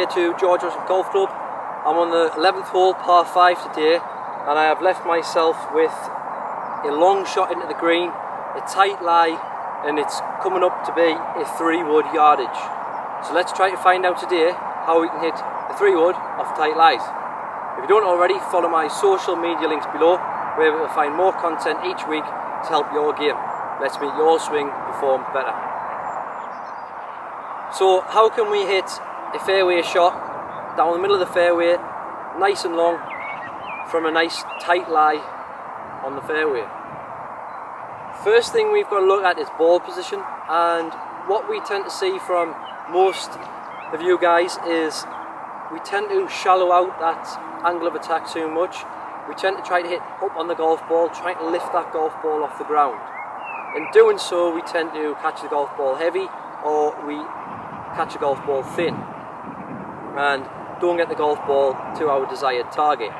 day to George Russell Golf Club. I'm on the 11th hole, par 5 today, and I have left myself with a long shot into the green, a tight lie, and it's coming up to be a 3-wood yardage. So let's try to find out today how we can hit a 3-wood off tight lies. If you don't already, follow my social media links below, where we will find more content each week to help your game. Let's make your swing perform better. So how can we hit a fairway shot down the middle of the fairway, nice and long, from a nice tight lie on the fairway? First thing we've got to look at is ball position, and what we tend to see from most of you guys is we tend to shallow out that angle of attack too much. We tend to try to hit up on the golf ball, trying to lift that golf ball off the ground. In doing so, we tend to catch the golf ball heavy, or we catch a golf ball thin, and don't get the golf ball to our desired target.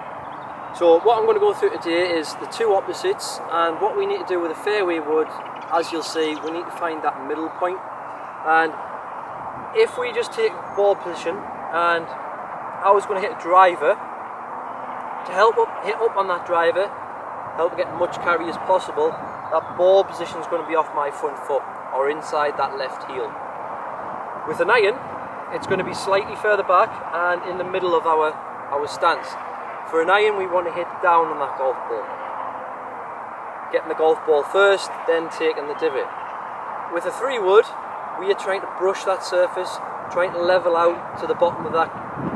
So what I'm going to go through today is the two opposites, and what we need to do with a fairway wood, as you'll see, we need to find that middle point. And if we just take ball position, and I was going to hit a driver, to hit up on that driver, help get much carry as possible, that ball position is going to be off my front foot or inside that left heel. With an iron, it's going to be slightly further back and in the middle of our stance. For an iron, we want to hit down on that golf ball, getting the golf ball first, then taking the divot. With a 3-wood, we are trying to brush that surface, trying to level out to the bottom of that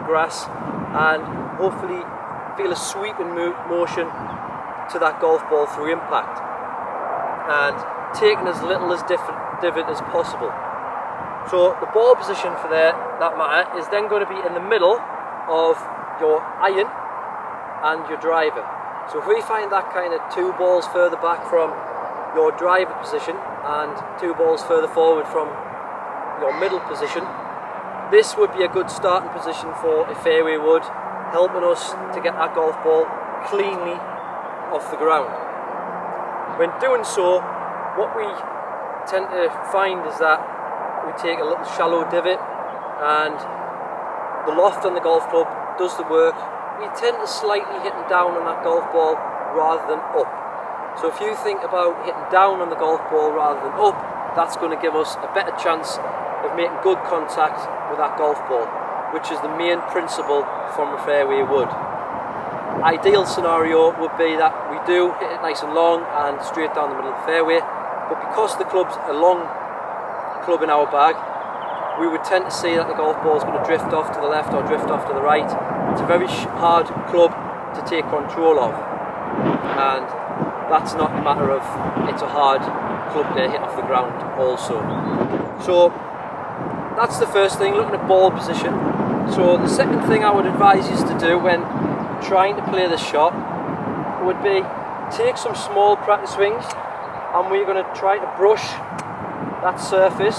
grass, and hopefully feel a sweeping motion to that golf ball through impact, and taking as little as divot as possible. So the ball position for that matter is then going to be in the middle of your iron and your driver. So if we find that kind of 2 balls further back from your driver position and 2 balls further forward from your middle position, this would be a good starting position for a fairway wood, helping us to get that golf ball cleanly off the ground. When doing so, what we tend to find is that we take a little shallow divot, and the loft on the golf club does the work. We tend to slightly hitting down on that golf ball rather than up. So if you think about hitting down on the golf ball rather than up, that's going to give us a better chance of making good contact with that golf ball, which is the main principle from a fairway wood. Ideal scenario would be that we do hit it nice and long and straight down the middle of the fairway, but because the club's a long club in our bag, we would tend to see that the golf ball is going to drift off to the left or drift off to the right. It's a very hard club to take control of, and that's not a matter of it's a hard club to hit off the ground also. So that's the first thing, looking at ball position. So the second thing I would advise you to do when trying to play this shot would be take some small practice swings, and we're going to try to brush that surface,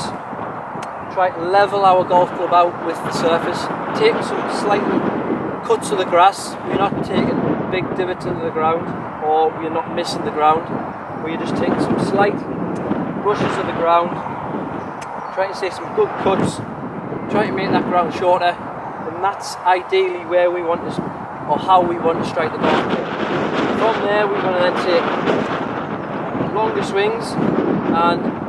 try to level our golf club out with the surface, taking some slight cuts of the grass. We're not taking big divots into the ground, or we're not missing the ground. We're just taking some slight brushes of the ground, trying to take some good cuts, trying to make that ground shorter, and that's ideally where we want to, or how we want to strike the golf ball. From there, we're going to then take longer swings and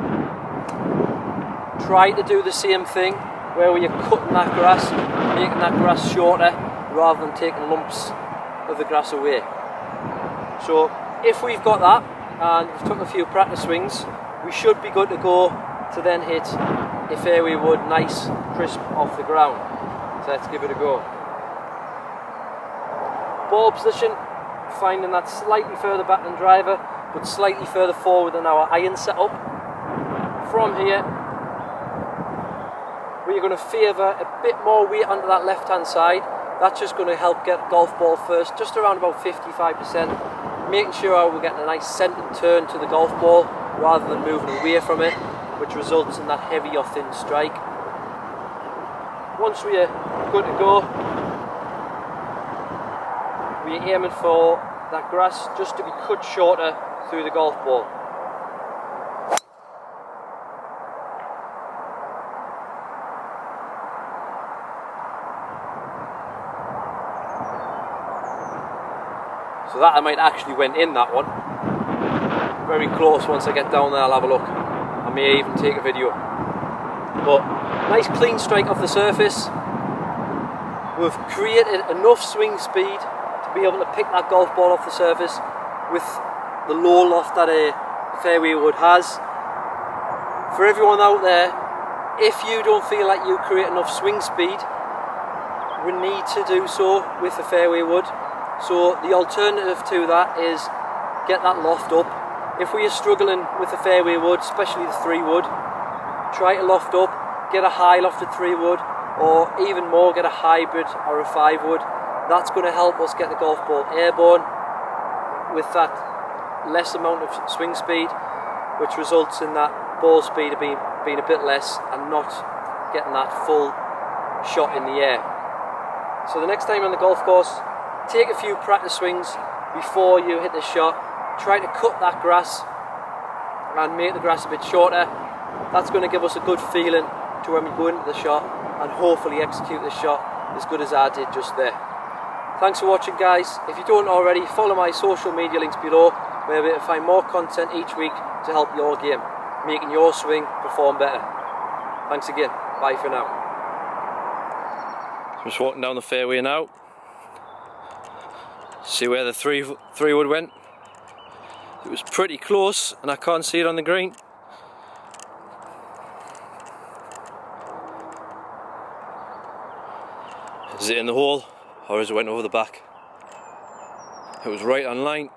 try to do the same thing where we are cutting that grass, making that grass shorter rather than taking lumps of the grass away. So if we've got that and we've took a few practice swings, we should be good to go to then hit a fairway wood nice crisp off the ground. So let's give it a go. Ball position, finding that slightly further back than driver, but slightly further forward than our iron setup. From here, we're going to favour a bit more weight onto that left hand side. That's just going to help get golf ball first, just around about 55%, making sure we're getting a nice centred turn to the golf ball rather than moving away from it, which results in that heavy or thin strike. Once we are good to go, we're aiming for that grass just to be cut shorter through the golf ball. So that I might actually went in that one. Very close. Once I get down there I'll have a look. I may even take a video. But nice clean strike off the surface. We've created enough swing speed to be able to pick that golf ball off the surface with the low loft that a fairway wood has. For everyone out there, if you don't feel like you create enough swing speed, we need to do so with the fairway wood. So the alternative to that is get that loft up. If we are struggling with the fairway wood, especially the 3 wood, try to loft up, get a high lofted 3 wood, or even more, get a hybrid or a 5 wood. That's going to help us get the golf ball airborne with that less amount of swing speed, which results in that ball speed being a bit less and not getting that full shot in the air. So the next time on the golf course, take a few practice swings before you hit the shot. Try to cut that grass and make the grass a bit shorter. That's going to give us a good feeling to when we go into the shot and hopefully execute the shot as good as I did just there. Thanks for watching, guys. If you don't already, follow my social media links below, where you'll find more content each week to help your game, making your swing perform better. Thanks again. Bye for now. Just walking down the fairway now. See where the three wood went. It was pretty close and I can't see it on the green. Is it in the hole or has it went over the back? It was right on line.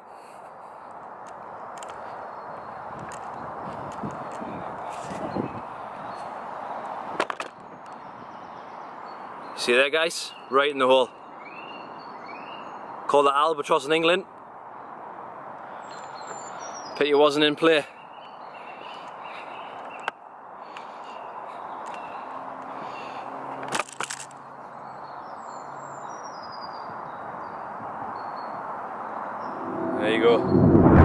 See there, guys? Right in the hole. Call that albatross in England. Pity it wasn't in play. There you go.